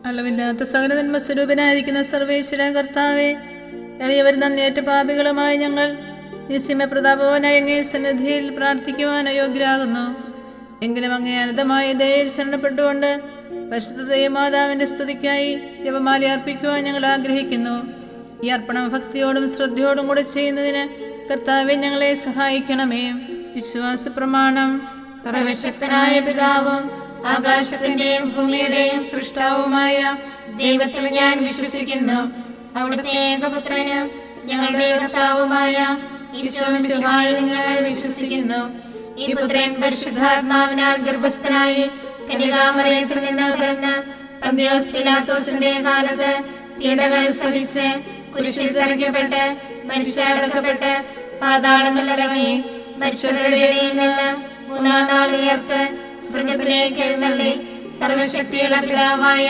അളവില്ലാത്ത സകല നന്മ സ്വരൂപനായിരിക്കുന്ന സർവേശ്വര കർത്താവെ, എളിയവർ നന്ദിയേറ്റ പാപികളുമായി ഞങ്ങൾ നിസ്യമ പ്രതാപവാനായ അങ്ങേ സന്നിധിയിൽ പ്രാർത്ഥിക്കുവാൻ അയോഗ്യരാകുന്നു. എങ്കിലും അങ്ങേ അനന്തമായ ദയയിൽ ശരണപ്പെട്ടുകൊണ്ട് പരിശുദ്ധ ദൈവമാതാവിന്റെ സ്തുതിക്കായി ജപമാല അർപ്പിക്കുവാൻ ഞങ്ങൾ ആഗ്രഹിക്കുന്നു. ഈ അർപ്പണം ഭക്തിയോടും ശ്രദ്ധയോടും കൂടെ ചെയ്യുന്നതിന് കർത്താവെ ഞങ്ങളെ സഹായിക്കണമേ. വിശ്വാസ പ്രമാണം. സർവശക്തനായ പിതാവും ആകാശത്തിന്റെയും ഭൂമിയുടെയും സൃഷ്ടാവുമായ ദൈവത്തിൽ ഞാൻ വിശ്വസിക്കുന്നു. അവിടുത്തെ ഏകപുത്രനും ഞങ്ങളുടെ കർത്താവുമായ ഈശോമിശിഹായിൽ ഞങ്ങൾ വിശ്വസിക്കുന്നു. ഈ പുത്രൻ പരിശുദ്ധാത്മാവിനാൽ ഗർഭസ്ഥനായി കന്യകാമറിയത്തിൽ നിന്ന് പിറന്ന് പന്തിയോസ് പിലാത്തോസിന്റെ കാലത്ത് പീഡകൾ സഹിച്ച് കുരിശിൽ തറയ്ക്കപ്പെട്ട് മരിച്ചടക്കപ്പെട്ട് പാതാളങ്ങളിലിറങ്ങി മരിച്ചവരുടെ ഇടയിൽ നിന്ന് മൂന്നാം നാൾ ഉയർത്ത് സ്വർഗത്തിലേക്ക് എഴുന്നള്ളി സർവശക്തിയുള്ള പിതാവായ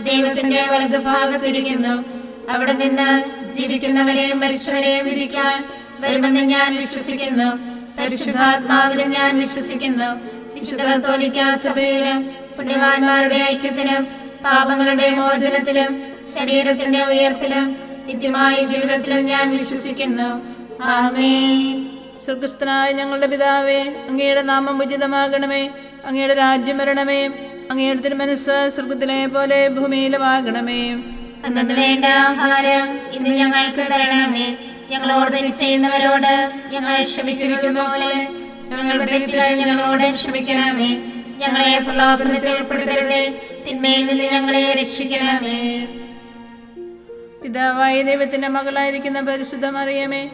ദൈവത്തിന്റെ വലതുഭാഗത്തിരിക്കുന്നു. അവിടെ നിന്ന് ജീവിക്കുന്നവരെയും മരിച്ചവരെയും വിധിക്കാൻ വരുമെന്ന് ഞാൻ വിശ്വസിക്കുന്നു. പരിശുദ്ധാത്മാവിലും ഞാൻ വിശ്വസിക്കുന്നു. വിശുദ്ധ കത്തോലിക്കാ സഭയിലും പുണ്യവാന്മാരുടെ ഐക്യത്തിലും പാപങ്ങളുടെ മോചനത്തിലും ശരീരത്തിന്റെ ഉയർപ്പിലും നിത്യമായ ജീവിതത്തിലും ഞാൻ വിശ്വസിക്കുന്നു. ആമേൻ. സ്വർഗസ്ഥനായ ഞങ്ങളുടെ പിതാവേ, അങ്ങയുടെ നാമം ഉചിതമാകണമേ. അങ്ങയുടെ രാജ്യം വരണമേ. അങ്ങയുടെ തിരുമനസ്സ് സ്വർഗത്തിലെ പോലെ ഭൂമിയിലുമാകണമേ. അന്നു വേണ്ട ആഹാരം ഇന്ന് ഞങ്ങൾക്ക് തരണമേ. ഞങ്ങളോട് തെറ്റ് ചെയ്യുന്നവരോട് ഞങ്ങൾ ക്ഷമിച്ചിരിക്കുന്ന പോലെ ഞങ്ങളുടെ തെറ്റുകൾ ഞങ്ങളോട് ക്ഷമിക്കണമേ. ഞങ്ങളെ പ്രലോഭനത്തിൽ ഉൾപ്പെടുത്തരുതേ, തിന്മയിൽ നിന്ന് ഞങ്ങളെ രക്ഷിക്കണമേ. പിതാവായ ദൈവത്തിന്റെ മകളായിരിക്കുന്ന പരിശുദ്ധ മറിയമേ,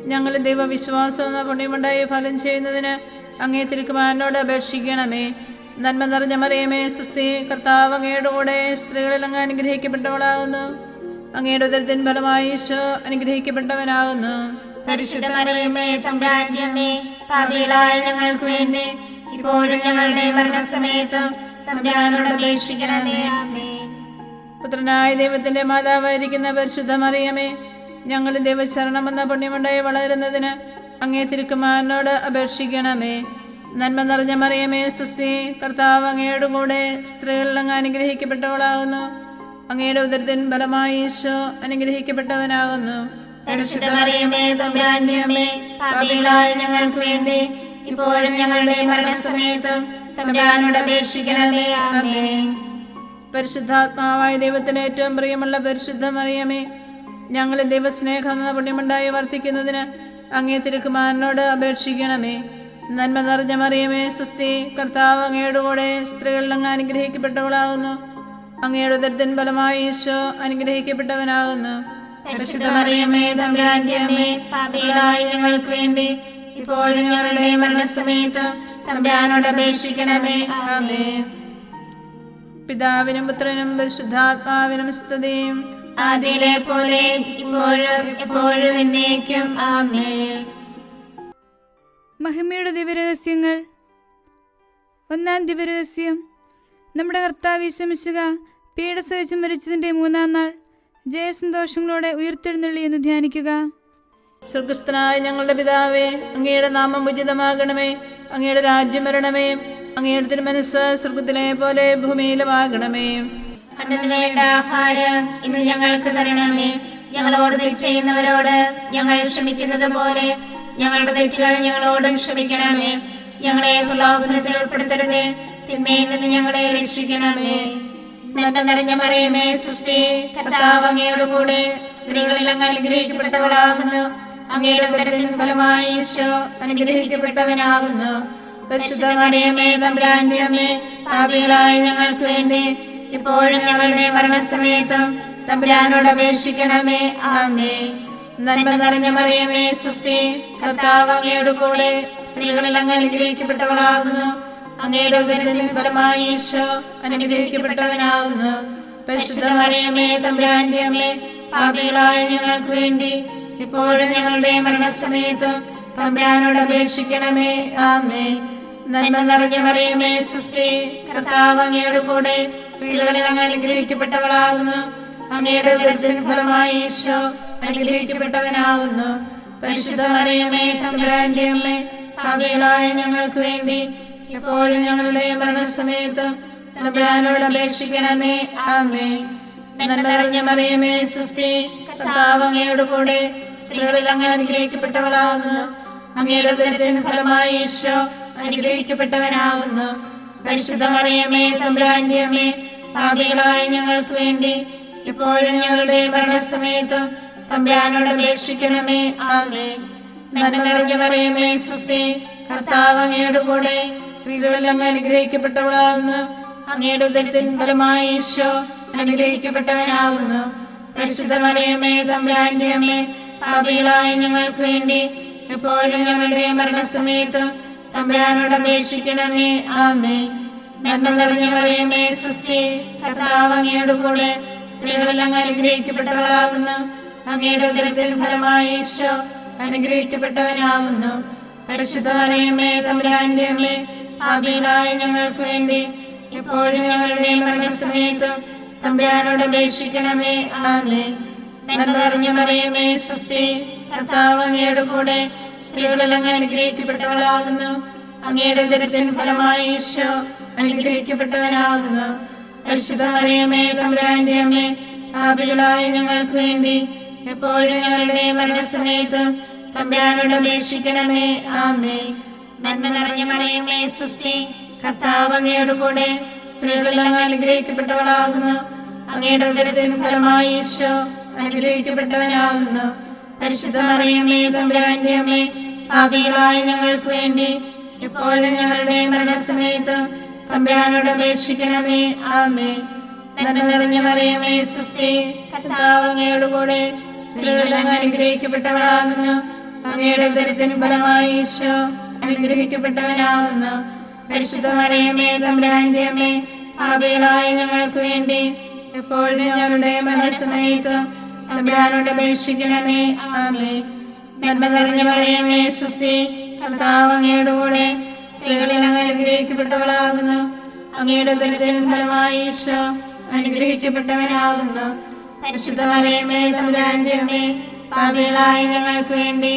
ഞങ്ങൾ ദൈവവിശ്വാസം എന്ന പുണ്യമുണ്ടായി ഫലം ചെയ്യുന്നതിന് അങ്ങേ തിരുക്കുമാരനോട് അപേക്ഷിക്കണമേ. നന്മ നിറഞ്ഞ മറിയമേ, സുസ്ഥി, കർത്താവ് അങ്ങയുടെ കൂടെ സ്ത്രീകളിൽ അങ്ങ് അനുഗ്രഹിക്കപ്പെട്ടവളാകുന്നു. അങ്ങയുടെ ഉദരത്തിൻ ഫലമായി ഈശോ അനുഗ്രഹിക്കപ്പെട്ടവനാകുന്നു. പരിശുദ്ധ മറിയമേ, തമ്പുരാന്റെ അമ്മേ, പാപികളായ ഞങ്ങൾക്ക് വേണ്ടി ഇപ്പോഴും ഞങ്ങളുടെ മരണസമയത്തും തമ്പുരാനോട് അപേക്ഷിക്കണമേ. ആമേൻ. പുത്രനായ ദൈവത്തിന്റെ മാതാവായിരിക്കുന്ന പരിശുദ്ധ മറിയമേ, ഞങ്ങൾ ദൈവശരണമെന്ന പുണ്യമുണ്ടായി വളരുന്നതിന് അങ്ങേ തിരുക്കുമാരനോട് അപേക്ഷിക്കണമേ. നന്മ നിറഞ്ഞ മറിയമേ, സുസ്ഥി, കർത്താവ് അങ്ങയുടെ കൂടെ സ്ത്രീകളിൽ അങ്ങ് അനുഗ്രഹിക്കപ്പെട്ടവളാകുന്നു. അങ്ങയുടെ ഉദരത്തിൻ ഫലമായി ഈശോ അനുഗ്രഹിക്കപ്പെട്ടവനാകുന്നു. പരിശുദ്ധ മറിയമേ, തമ്പുരാന്റെ അമ്മേ, പാപികളായ ഞങ്ങൾക്ക് വേണ്ടി ഇപ്പോഴും ഞങ്ങളുടെ മരണസമയത്തും തമ്പുരാനോട് അപേക്ഷിക്കണമേ. ആമേൻ. പരിശുദ്ധാത്മാവായ ദൈവത്തിന് ഏറ്റവും പ്രിയമുള്ള പരിശുദ്ധ മറിയമേ, ഞങ്ങൾ ദൈവസ്നേഹം എന്ന പുണ്യമുണ്ടായി വർദ്ധിക്കുന്നതിന് അങ്ങേ തിരുക്കുമാരനോട് അപേക്ഷിക്കണമേ. നന്മ നിറഞ്ഞ മറിയമേ, സുസ്ഥി, കർത്താവ് അങ്ങയുടെ കൂടെ സ്ത്രീകളിൽ അങ്ങ് അനുഗ്രഹിക്കപ്പെട്ടവളാകുന്നു. അങ്ങയുടെ ഉദരത്തിൻ ഫലമായി ഈശോ അനുഗ്രഹിക്കപ്പെട്ടവനാകുന്നു. പരിശുദ്ധ മറിയമേ, തമ്പുരാന്റെ അമ്മേ, പാപികളായ ഞങ്ങൾക്ക് വേണ്ടി ഇപ്പോഴും ഞങ്ങളുടെ മരണസമയത്തും തമ്പുരാനോട് അപേക്ഷിക്കണമേ. ആമേൻ. പിതാവിനും പുത്രനും പരിശുദ്ധാത്മാവിനും സ്തുതിയും ആദിയിലെ പോലെ ഇപ്പോഴും എപ്പോഴും എന്നേക്കും. ആമേൻ. മഹിമയുടെ ദിവ്യരഹസ്യങ്ങൾ. ഒന്നാം ദിവ്യരഹസ്യം. നമ്മുടെ കർത്താവ് ഈശോ മിശിഹ പീഡ സഹിച്ച് മരിച്ചതിൻ്റെ മൂന്നാം നാൾ ജയസന്തോഷങ്ങളോടെ ഉയർത്തെഴുന്നള്ളി എന്ന് ധ്യാനിക്കുക. സ്വർഗസ്ഥനായ ഞങ്ങളുടെ പിതാവേ, അങ്ങയുടെ നാമം ഉചിതമാകണമേ. അങ്ങയുടെ രാജ്യം വരണമേ. അങ്ങയുടെ തിരുമനസ്സ് സ്വർഗത്തിലെ പോലെ ഭൂമിയിലുമാകണമേ. അന്നു വേണ്ട ആഹാരം ഇന്ന് ഞങ്ങൾക്ക് തരണമേ. ഞങ്ങളോട് തെറ്റ് ചെയ്യുന്നവരോട് ഞങ്ങൾ ക്ഷമിക്കുന്നത് പോലെ ഞങ്ങളുടെ തെറ്റുകൾ ഞങ്ങളോടും ക്ഷമിക്കണമേ. ഞങ്ങളെ പ്രലോഭനത്തിൽ ഉൾപ്പെടുത്തരുതേ, തിന്മയിൽ നിന്ന് ഞങ്ങളെ രക്ഷിക്കണമേ. നന്മ നിറഞ്ഞ മറിയമേ, സുസ്ഥി, കർത്താവ് അങ്ങയുടെ കൂടെ സ്ത്രീകളിൽ അങ്ങ് അനുഗ്രഹിക്കപ്പെട്ടവളാകുന്നു. അങ്ങയുടെ ഉദരത്തിൻ ഫലമായി ഈശോ അനുഗ്രഹിക്കപ്പെട്ടവനാകുന്നു. പരിശുദ്ധ മറിയമേ, തമ്പുരാന്റെ അമ്മേ, പാപികളായ ഞങ്ങൾക്ക് വേണ്ടി ഇപ്പോഴും ഞങ്ങളുടെ മരണസമയത്തും തമ്പുരാനോട് അപേക്ഷിക്കണമേ. ആമേൻ. നന്മ നിറഞ്ഞ മറിയമേ, സുസ്ഥി, കർത്താവ് അങ്ങയുടെ കൂടെ സ്ത്രീകളിൽ അങ്ങ് അനുഗ്രഹിക്കപ്പെട്ടവളാകുന്നു. അങ്ങയുടെ ഉദരത്തിൻ ഫലമായി ഈശോ അനുഗ്രഹിക്കപ്പെട്ടവനാകുന്നു. പരിശുദ്ധ മറിയമേ, തമ്പുരാന്റെ അമ്മേ, പാപികളായ ഞങ്ങൾക്ക് വേണ്ടി ഇപ്പോഴും ഞങ്ങളുടെ മരണസമയത്തും തമ്പുരാനോട് അപേക്ഷിക്കണമേ. ആമേൻ. നന്മ നിറഞ്ഞ മറിയമേ, സുസ്ഥി, കർത്താവ് അങ്ങയുടെ കൂടെ സ്ത്രീകളിൽ അങ്ങ് അനുഗ്രഹിക്കപ്പെട്ടവളാകുന്നു. അങ്ങയുടെ ഉദരത്തിൻ ഫലമായി ഈശോ അനുഗ്രഹിക്കപ്പെട്ടവനാകുന്നു. പരിശുദ്ധ മറിയമേ, തമ്പുരാന്റെ അമ്മേ, പാപികളായ ഞങ്ങൾക്ക് വേണ്ടി ഇപ്പോഴും ഞങ്ങളുടെ മരണസമയത്തും തമ്പുരാനോട് അപേക്ഷിക്കണമേ. ആമേൻ. നന്മ നിറഞ്ഞ മറിയമേ സുസ്തി, കർത്താവ് അങ്ങയോട് കൂടെ സ്ത്രീകളിൽ അങ്ങ് അനുഗ്രഹിക്കപ്പെട്ടവളാകുന്നു. അങ്ങയുടെ ഉദരത്തിൻ ഫലമായി ഈശോ അനുഗ്രഹിക്കപ്പെട്ടവനാകുന്നു. പരിശുദ്ധ മറിയമേ തമ്പുരാന്റെ അമ്മേ, പാപികളായ ഞങ്ങൾക്ക് വേണ്ടി ഇപ്പോഴും ഞങ്ങളുടെ മരണസമയത്തും തമ്പുരാനോട് അപേക്ഷിക്കണമേ. ആമേൻ. നന്മ നിറഞ്ഞ മറിയമേ സുസ്തി, കർത്താവ് അങ്ങയോട് കൂടെ സ്ത്രീകളിൽ അങ്ങ് അനുഗ്രഹിക്കപ്പെട്ടവളാകുന്നു. അങ്ങയുടെ ഉദരത്തിൻ ഫലമായി ഈശോ അനുഗ്രഹിക്കപ്പെട്ടവനാകുന്നു. പരിശുദ്ധ മറിയമേ തമ്പുരാന്റെ അമ്മേ, പാപികളായ ഞങ്ങൾക്ക് വേണ്ടി എപ്പോഴും ഞങ്ങളുടെ മരണസമയത്തും തമ്പുരാനോട് അപേക്ഷിക്കണമേ. ആമേൻ. നന്മ നിറഞ്ഞ മറിയമേ സുസ്തി, കർത്താവ് അങ്ങയോട് കൂടെ സ്ത്രീകളിൽ അങ്ങ് അനുഗ്രഹിക്കപ്പെട്ടവളാകുന്നു. അങ്ങയുടെ ഉദരത്തിൻ ഫലമായി ഈശോ അനുഗ്രഹിക്കപ്പെട്ടവനാകുന്നു. പരിശുദ്ധ മറിയമേ തമ്പുരാന്റെ അമ്മേ, പാപികളായ ഞങ്ങൾക്ക് വേണ്ടി എപ്പോഴും ഞങ്ങളുടെ മരണസമയത്തും തമ്പുരാനോട് അപേക്ഷിക്കണമേ. ആമേൻ. നന്മ നിറഞ്ഞ മറിയമേ സുസ്തി, കർത്താവ് അങ്ങയോട് കൂടെ സ്ത്രീകളിൽ അങ്ങ് അനുഗ്രഹിക്കപ്പെട്ടവളാകുന്നു. അങ്ങയുടെ ഉദരത്തിൻ ഫലമായി ഈശോ അനുഗ്രഹിക്കപ്പെട്ടവനാകുന്നു. പരിശുദ്ധ മറിയമേ തമ്പുരാന്റെ അമ്മേ, പാപികളായ ഞങ്ങൾക്ക് വേണ്ടി എപ്പോഴും ഞങ്ങളുടെ മരണസമയത്തും തമ്പുരാനോട് അപേക്ഷിക്കണമേ. ആമേൻ. നന്മ നിറഞ്ഞ മറിയമേ സുസ്തി, കർത്താവ് അങ്ങയോട് കൂടെ സ്ത്രീകളിൽ അങ്ങ് അനുഗ്രഹിക്കപ്പെട്ടവളാകുന്നു. അങ്ങയുടെ ഉദരത്തിൻ ഫലമായി ഈശോ അനുഗ്രഹിക്കപ്പെട്ടവനാകുന്നു. പരിശുദ്ധ മറിയമേ തമ്പുരാന്റെ അമ്മേ, പാപികളായ ഞങ്ങൾക്ക് വേണ്ടി ഇപ്പോഴും ഞങ്ങളുടെ മരണസമയത്തും തമ്പുരാനോട് അപേക്ഷിക്കണമേ. ആമേൻ. നന്മ നിറഞ്ഞ മറിയമേ സുസ്തി, കർത്താവ് അങ്ങയോട് കൂടെ സ്ത്രീകളിൽ അങ്ങ് അനുഗ്രഹിക്കപ്പെട്ടവളാകുന്നു. അങ്ങയുടെ ഉദരത്തിൻ ഫലമായി ഈശോ അനുഗ്രഹിക്കപ്പെട്ടവനാകുന്നു. പരിശുദ്ധ മറിയമേ തമ്പുരാന്റെ അമ്മേ, പാപികളായ ഞങ്ങൾക്ക് വേണ്ടി എപ്പോഴും ഞങ്ങളുടെ മരണസമയത്തും തമ്പുരാനോട് അപേക്ഷിക്കണമേ. ആമേൻ. നന്മ നിറഞ്ഞ മറിയമേ സുസ്തി, കർത്താവ് അങ്ങയോട് കൂടെ സ്ത്രീകളിൽ അങ്ങ് അനുഗ്രഹിക്കപ്പെട്ടവളാകുന്നു. അങ്ങയുടെ ഉദരത്തിൻ ഫലമായി ഈശോ അനുഗ്രഹിക്കപ്പെട്ടവനാകുന്നു. പരിശുദ്ധ മറിയമേ തമ്പുരാന്റെ അമ്മേ, പാപികളായ ഞങ്ങൾക്ക് വേണ്ടി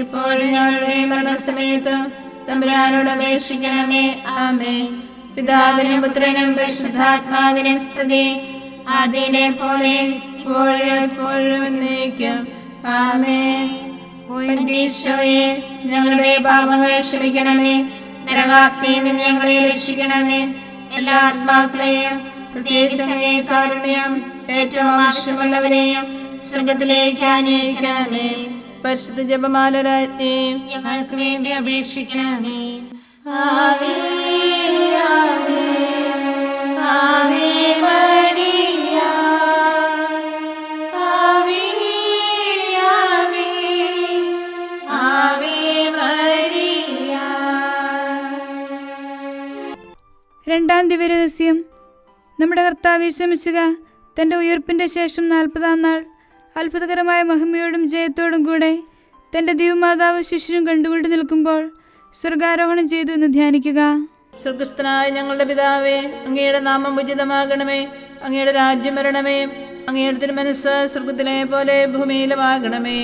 ഇപ്പോഴും ഞങ്ങളുടെ മരണസമയത്തും തമ്പുരാനോട് അപേക്ഷിക്കണമേ. ആമേൻ. പിതാവിനും പുത്രനും പരിശുദ്ധാത്മാവിനും സ്തുതി, ആദിയിലെ പോലെ ഇപ്പോഴും എപ്പോഴും എന്നേക്കും. ആമേൻ. ഈശോയെ, ഞങ്ങളുടെ പാപങ്ങൾ ക്ഷമിക്കണമേ. നരകാഗ്നിയിൽ നിന്ന് ഞങ്ങളെ രക്ഷിക്കണമേ. എല്ലാ ആത്മാക്കളെയും പ്രത്യേകിച്ച് കാരുണ്യം ഏറ്റവും ആവശ്യമുള്ളവരെയും സ്വർഗത്തിലേക്ക് ആനയിക്കണമേ. പരിശുദ്ധ ജപമാല രാജ്ഞി, ഞങ്ങൾക്ക് വേണ്ടി അപേക്ഷിക്കണമേ. ആവേ ആവേ ആവേ മരിയ, ആവേ ആവേ ആവേ മരിയ. രണ്ടാം ദിവ്യരഹസ്യം. നമ്മുടെ കർത്താവ് യേശു മിശിഹ തൻ്റെ ഉയർപ്പിൻ്റെ ശേഷം 40-ാം നാൾ അത്ഭുതകരമായ മഹിമയോടും ജയത്തോടും കൂടെ തൻ്റെ ദൈവമാതാവ് ശിശുവും കണ്ടുകൊണ്ട് നിൽക്കുമ്പോൾ സ്വർഗാരോഹണം ചെയ്തു എന്ന് ധ്യാനിക്കുക. സ്വർഗസ്ഥനായ ഞങ്ങളുടെ പിതാവേ, അങ്ങയുടെ നാമം ഉചിതമാകണമേ. അങ്ങയുടെ രാജ്യം വരണമേ. അങ്ങയുടെ തിരുമനസ്സ് സ്വർഗത്തിലെ പോലെ ഭൂമിയിലുമാകണമേ.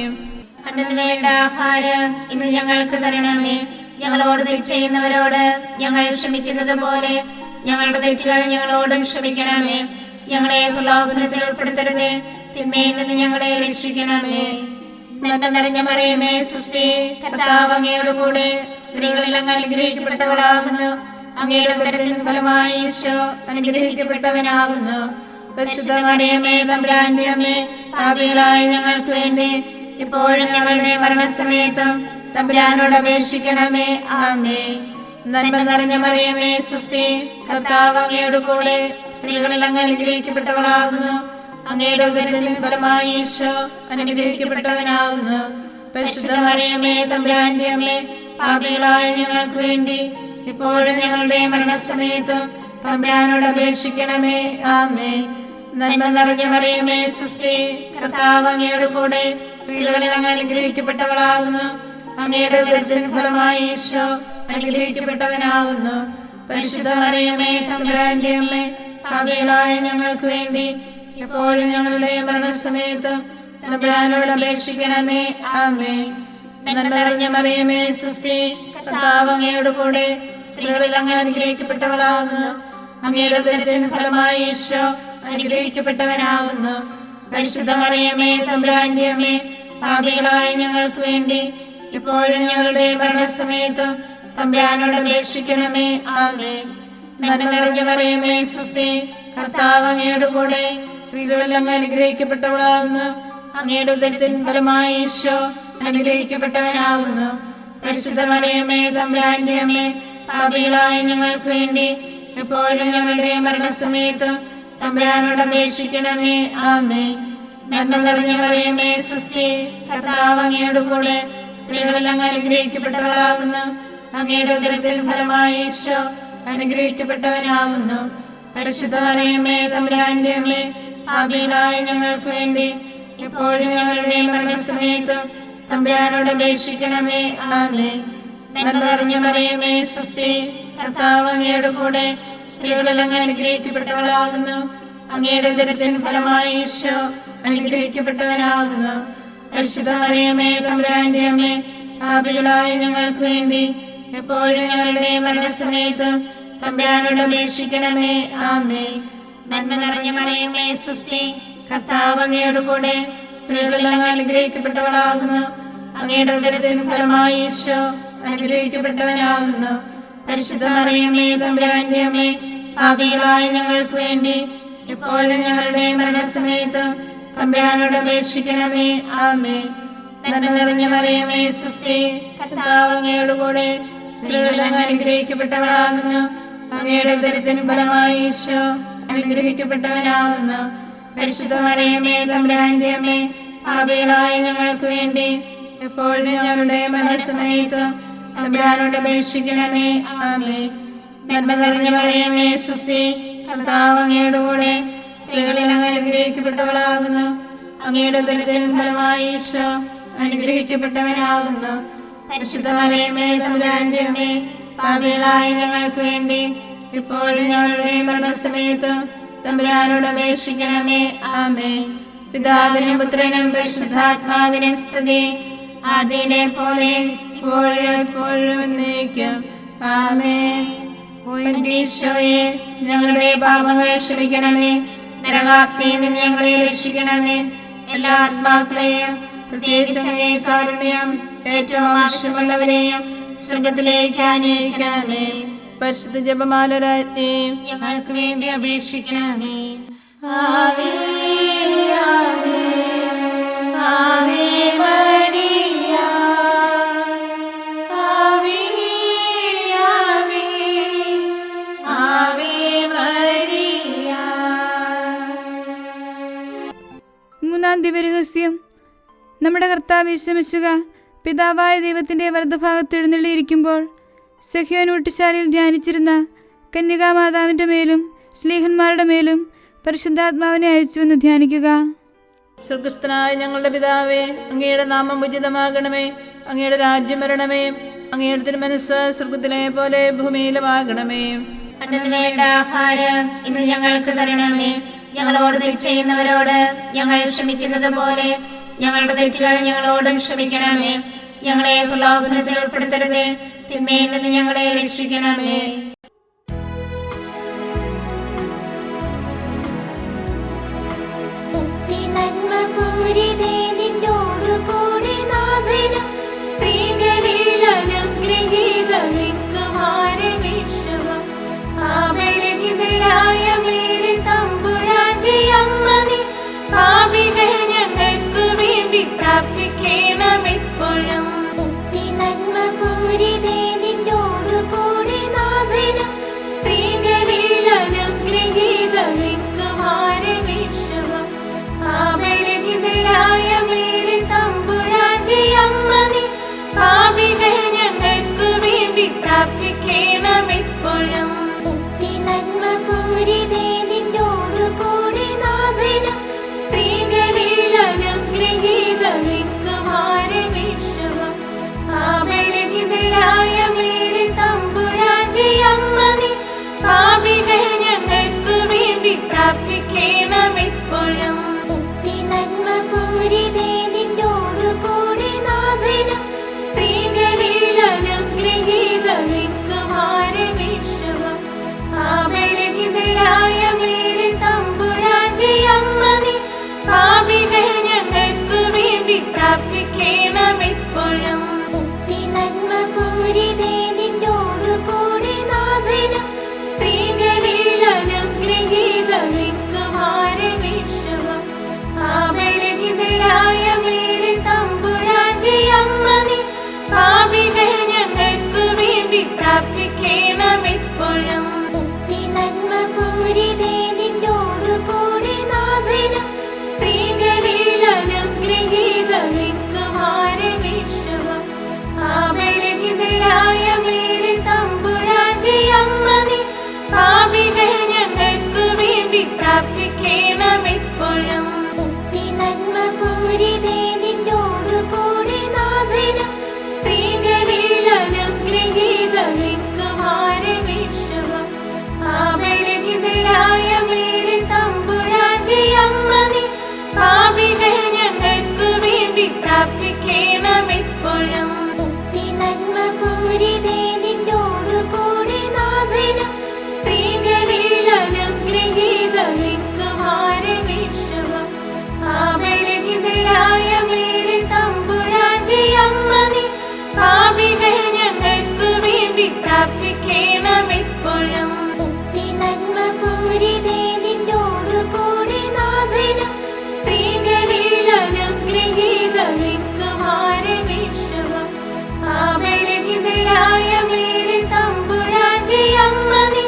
അന്നു വേണ്ട ആഹാരം ഇന്ന് ഞങ്ങൾക്ക് തരണമേ. ഞങ്ങളോട് തെറ്റ് ചെയ്യുന്നവരോട് ഞങ്ങൾ ക്ഷമിക്കുന്നത് പോലെ ഞങ്ങളുടെ തെറ്റുകൾ ഞങ്ങളോടും ക്ഷമിക്കണമേ. ഞങ്ങളെ പ്രലോഭനത്തിൽ ഉൾപ്പെടുത്തരുതേ, തിന്മയിൽ നിന്ന് ഞങ്ങളെ രക്ഷിക്കണമേ. നന്മ നിറഞ്ഞ മറിയമേ സുസ്തി, കർത്താവ് അങ്ങയോട് കൂടെ സ്ത്രീകളിൽ അങ്ങ് അനുഗ്രഹിക്കപ്പെട്ടവളാകുന്നു. അങ്ങയുടെ ഉദരത്തിൻ ഫലമായി ഈശോ അനുഗ്രഹിക്കപ്പെട്ടവനാകുന്നു. പരിശുദ്ധ മറിയമേ തമ്പുരാന്റെ അമ്മേ, പാപികളായ ഞങ്ങൾക്ക് വേണ്ടി ഇപ്പോഴും ഞങ്ങളുടെ മരണസമയത്തും തമ്പുരാനോട് അപേക്ഷിക്കണമേ. ആമേൻ. നന്മ നിറഞ്ഞ മറിയമേ സുസ്തി, കർത്താവ് അങ്ങയോട് കൂടെ സ്ത്രീകളിൽ അങ്ങ് അനുഗ്രഹിക്കപ്പെട്ടവളാകുന്നു. അങ്ങയുടെ ഉദരത്തിൻ ഫലമായി ഈശോ അനുഗ്രഹിക്കപ്പെട്ടവനാകുന്നു. പരിശുദ്ധ മറിയമേ തമ്പുരാന്റെ അമ്മേ, പാപികളായ ഞങ്ങൾക്ക് വേണ്ടി ഇപ്പോഴും ഞങ്ങളുടെ മരണസമയത്തും തമ്പുരാനോട് അപേക്ഷിക്കണമേ. ആമേൻ. നന്മ നിറഞ്ഞ മറിയമേ സുസ്തി, കർത്താവ് അങ്ങയോട് കൂടെ സ്ത്രീകളിൽ അങ്ങ് അനുഗ്രഹിക്കപ്പെട്ടവളാകുന്നു. അങ്ങയുടെ ഉദരത്തിൻ ഫലമായി ഈശോ അനുഗ്രഹിക്കപ്പെട്ടവനാകുന്നു. പരിശുദ്ധ മറിയമേ തമ്പുരാന്റെ അമ്മേ, പാപികളായ ഞങ്ങൾക്ക് വേണ്ടി എപ്പോഴും ഞങ്ങളുടെ മരണസമയത്തും തമ്പുരാനോട് അപേക്ഷിക്കണമേ. ആമേൻ. നന്മ നിറഞ്ഞ മറിയമേ സുസ്തി, കർത്താവ് അങ്ങയോട് കൂടെ സ്ത്രീകളിൽ അങ്ങ് അനുഗ്രഹിക്കപ്പെട്ടവളാകുന്നു. അങ്ങയുടെ ഉദരത്തിൻ ഫലമായി ഈശോ അനുഗ്രഹിക്കപ്പെട്ടവനാകുന്നു. പരിശുദ്ധ മറിയമേ, തമ്പുരാന്റെ അമ്മേ, പാപികളായ ഞങ്ങൾക്ക് വേണ്ടി ഇപ്പോഴും ഞങ്ങളുടെ മരണസമയത്തും തമ്പുരാനോട് അപേക്ഷിക്കണമേ. ആമേൻ. നന്മ നിറഞ്ഞ മറിയമേ, സ്വസ്തി, കർത്താവ് അങ്ങയുടെ കൂടെ സ്ത്രീകളെല്ലാം അനുഗ്രഹിക്കപ്പെട്ടവളാകുന്നു. അങ്ങയുടെ ഉദരത്തിൻ ഫലമായി ഈശോ അനുഗ്രഹിക്കപ്പെട്ടവനാകുന്നു. പരിശുദ്ധ മറിയമേ, തമ്പുരാന്റെ അമ്മേ, പാപികളായ ഞങ്ങൾക്ക് വേണ്ടി എപ്പോഴും ഞങ്ങളുടെ മരണസമയത്തും തമ്പുരാനോട് അപേക്ഷിക്കണമേ. ആമേൻ. നന്മ നിറഞ്ഞ മറിയമേ, സ്വസ്തി, കർത്താവ് അങ്ങയുടെ കൂടെ സ്ത്രീകളെല്ലാം അനുഗ്രഹിക്കപ്പെട്ടവളാകുന്നു. അങ്ങയുടെ ഉദരത്തിൻ ഫലമായി ഈശോ അനുഗ്രഹിക്കപ്പെട്ടവനാകുന്നു. പരിശുദ്ധ മറിയമേ, തമ്പുരാന്റെ അമ്മേ, പാപികളായ ഞങ്ങൾക്ക് വേണ്ടി എപ്പോഴും ഞങ്ങളുടെ മരണസമയത്തും തമ്പുരാനോട് അപേക്ഷിക്കണമേ. ആമേൻ. നന്മ നിറഞ്ഞ മറിയമേ, സ്വസ്തി, കർത്താവ് അങ്ങയുടെ കൂടെ സ്ത്രീകളെല്ലാം അനുഗ്രഹിക്കപ്പെട്ടവളാകുന്നു. അങ്ങയുടെ ഉദരത്തിൻ ഫലമായി ഈശോ അനുഗ്രഹിക്കപ്പെട്ടവനാകുന്നു. പരിശുദ്ധ മറിയമേ, തമ്പുരാന്റെ അമ്മേ, പാപികളായ ഞങ്ങൾക്ക് വേണ്ടി എപ്പോഴും ഞങ്ങളുടെ മരണസമയത്തും തമ്പുരാനോട് അപേക്ഷിക്കണമേ. ആമേൻ. നന്മ നിറഞ്ഞ മറിയമേ, സ്വസ്തി, കർത്താവ് അങ്ങയുടെ കൂടെ സ്ത്രീകളെല്ലാം അനുഗ്രഹിക്കപ്പെട്ടവളാകുന്നു. അങ്ങയുടെ ഉദരത്തിൻ ഫലമായി ഈശോ അനുഗ്രഹിക്കപ്പെട്ടവനാകുന്നു. പരിശുദ്ധ മറിയമേ, തമ്പുരാന്റെ അമ്മേ, പാപികളായ ഞങ്ങൾക്ക് വേണ്ടി എപ്പോഴും ഞങ്ങളുടെ മരണസമയത്തും തമ്പുരാനോട് അപേക്ഷിക്കണമേ. ആമേൻ. നന്മ നിറഞ്ഞ മറിയമേ, സ്വസ്തി, കർത്താവ് അങ്ങയുടെ കൂടെ സ്ത്രീകളെല്ലാം അനുഗ്രഹിക്കപ്പെട്ടവളാകുന്നു. അങ്ങയുടെ ഉദരത്തിൻ ഫലമായി ഈശോ അനുഗ്രഹിക്കപ്പെട്ടവനാകുന്നു. പരിശുദ്ധ മറിയമേ, തമ്പുരാന്റെ അമ്മേ, പാപികളായ ഞങ്ങൾക്ക് വേണ്ടി എപ്പോഴും ഞങ്ങളുടെ മരണസമയത്തും തമ്പുരാനോട് അപേക്ഷിക്കണമേ. ആമേൻ. നന്മ നിറഞ്ഞ മറിയമേ, സ്വസ്തി, കർത്താവ് അങ്ങയുടെ കൂടെ സ്ത്രീകളെല്ലാം അനുഗ്രഹിക്കപ്പെട്ടവളാകുന്നു. അങ്ങയുടെ ഉദരത്തിൻ ഫലമായി ഈശോ അനുഗ്രഹിക്കപ്പെട്ടവനാകുന്നു. പരിശുദ്ധ മറിയമേ, തമ്പുരാന്റെ അമ്മേ, പാപികളായ ഞങ്ങൾക്ക് വേണ്ടി ഇപ്പോഴും ഞങ്ങളുടെ മരണസമയത്തും തമ്പുരാനോട് അപേക്ഷിക്കണമേ. ആമേൻ. പിതാവിനും പുത്രനും പരിശുദ്ധാത്മാവിനും സ്തുതി, ആദിയിലെ പോലെ ഇപ്പോഴും എപ്പോഴും എന്നേക്കും. ആമേൻ. ഈശോയെ, ഞങ്ങളുടെ പാപങ്ങൾ ക്ഷമിക്കണമേ. നരകാഗ്നിയിൽ നിന്ന് ഞങ്ങളെ രക്ഷിക്കണമേ. എല്ലാ ആത്മാക്കളെയും പ്രത്യേകിച്ച് അങ്ങേ കാരുണ്യം ഏറ്റവും ആവശ്യമുള്ളവരെയും സ്വർഗത്തിലേക്ക് ആനയിക്കണമേ. പരിശുദ്ധ ജപമാല രാജ്ഞി, ഞങ്ങൾക്ക് വേണ്ടി അപേക്ഷിക്കണമേ. ആവേ ആവേ ആവേ മരിയ, ആവേ ആവേ ആവേ മരിയ. മൂന്നാം ദിവ്യരഹസ്യം. നമ്മുടെ കർത്താവ് യേശു മിശിഹ പിതാവായ ദൈവത്തിൻ്റെ വലതുഭാഗത്ത് എഴുന്നള്ളിയിരിക്കുമ്പോൾ സഹ്യോൻ ഊട്ടുശാലയിൽ ധ്യാനിച്ചിരുന്ന കന്യകാമാതാവിൻ്റെ മേലും ശ്ലീഹന്മാരുടെ മേലും പരിശുദ്ധാത്മാവിനെ അയച്ചുവെന്ന് ധ്യാനിക്കുക. സ്വർഗസ്ഥനായ ഞങ്ങളുടെ പിതാവേ, അങ്ങയുടെ നാമം ഉചിതമാകണമേ. അങ്ങയുടെ രാജ്യം വരണമേ. അങ്ങയുടെ തിരുമനസ്സ് സ്വർഗത്തിലെ പോലെ ഭൂമിയിലുമാകണമേ. അന്നത്തിന് വേണ്ട ആഹാരം ഇന്ന് ഞങ്ങൾക്ക് തരണമേ. ഞങ്ങളോട് തെറ്റ് ചെയ്യുന്നവരോട് ഞങ്ങൾ ക്ഷമിക്കുന്നത് പോലെ ഞങ്ങളുടെ തെറ്റുകൾ ഞങ്ങളോടും ക്ഷമിക്കണമേ. ഞങ്ങളെ പ്രലോഭനത്തിൽ ഉൾപ്പെടുത്തരുതേ, തിന്മയിൽ നിന്ന് ഞങ്ങളെ രക്ഷിക്കണമേ. സ്വസ്തി നന്മ പൂരിതേ നിന്നോടു കൂടി നാഥനും സ്ത്രീകളിൽ അനുഗ്രഹീതനും കുമാരനീശുവും പാപരഹിതയായ മേരി തമ്പുരാന്റെ അമ്മ നീ പാപികൾ ഞങ്ങൾക്ക് വേണ്ടി പ്രാർത്ഥിക്കണം എപ്പോഴും. സ്വസ്തി നന്മ പൂരിതേ നിന്നോടു കൂടി നാഥനും നിൻകുമാരെ വിശ്വം പാപരഹിതയായ മേരി തമ്പുരാന്റെ അമ്മ നീ പാപികൾ ഞങ്ങൾക്ക് വേണ്ടി പ്രാർത്ഥിക്കണം എപ്പോഴും. സ്വസ്തി നന്മ പൂരിതേ നിന്നോടു കൂടെ നാഥനും സ്ത്രീകളിൽ അനുഗ്രഹീത നിൻകുമാരെ വിശ്വം പാപരഹിതയായ മേരി തമ്പുരാന്റെ അമ്മ നീ പാപികൾ ഞങ്ങൾക്ക് വേണ്ടി പ്രാർത്ഥിക്കണം എപ്പോഴും. സ്വസ്തി നന്മ പൂരിതേ നിന്നോടു കൂടെ നാഥനും സ്ത്രീകളിൽ അനുഗ്രഹീത നിൻകുമാരെ വിശ്വം പാപരഹിതയായ മേരി തമ്പുരാന്റെ അമ്മ നീ പാപികൾ ഞങ്ങൾക്ക് വേണ്ടി പ്രാർത്ഥിക്കണം എപ്പോഴും. സ്വസ്തി നന്മ പൂരിതേ നിന്നോടു കൂടെ നാഥനും സ്ത്രീകളിൽ അനുഗ്രഹീത നിൻകുമാരെ വിശ്വം പാപരഹിതയായ മേരി തമ്പുരാന്റെ അമ്മ നീ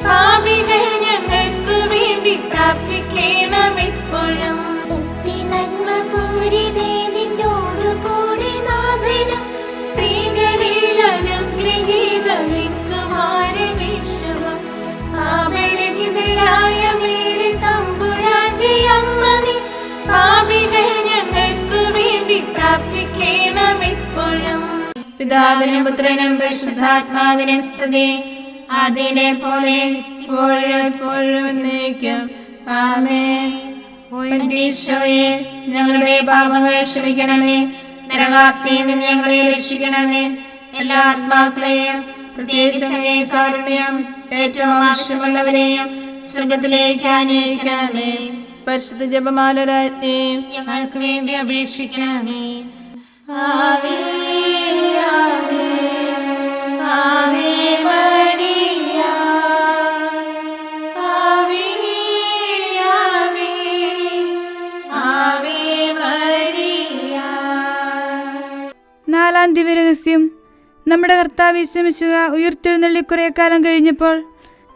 പാപികൾ ഞങ്ങൾക്ക് വേണ്ടി പ്രാർത്ഥിക്കണം എപ്പോഴും. സ്വസ്തി നന്മ പൂരിതേ നിന്നോടു കൂടെ നാഥനും സ്ത്രീകളിൽ അനുഗ്രഹീത നിൻകുമാരെ വിശ്വം പാപരഹിതയായ മേരി തമ്പുരാന്റെ അമ്മ നീ പാപികൾ ഞങ്ങൾക്ക് വേണ്ടി പ്രാർത്ഥിക്കണം എപ്പോഴും. പിതാവിനും പുത്രനും പരിശുദ്ധാത്മാവിനും സ്തുതി, ആദിയിലെ പോലെ ഇപ്പോഴും എപ്പോഴും എന്നേക്കും. ആമേൻ. ഓ എന്റെ ഈശോയെ, ഞങ്ങളുടെ പാപങ്ങൾ ക്ഷമിക്കണമേ, നരകാഗ്നിയിൽ നിന്ന് ഞങ്ങളെ രക്ഷിക്കണമേ. എല്ലാ ആത്മാക്കളെയും പ്രത്യേകിച്ച് അങ്ങേ കാരുണ്യം ഏറ്റവും ആവശ്യമുള്ളവരെയും സ്വർഗത്തിലേക്ക് ആനയിക്കണമേ. പരിശുദ്ധ ജപമാല രാജ്ഞി ഞങ്ങൾക്ക് വേണ്ടി അപേക്ഷിക്കണമേ. ആവേ ആവേ ആവേ മരിയ, ആവേ ആവേ ആവേ മരിയ. നാലാം ദിവ്യരഹസ്യം. നമ്മുടെ കർത്താവ് യേശുമിശിഹ ഉയിർത്തെഴുന്നള്ളി കുറെ കാലം കഴിഞ്ഞപ്പോൾ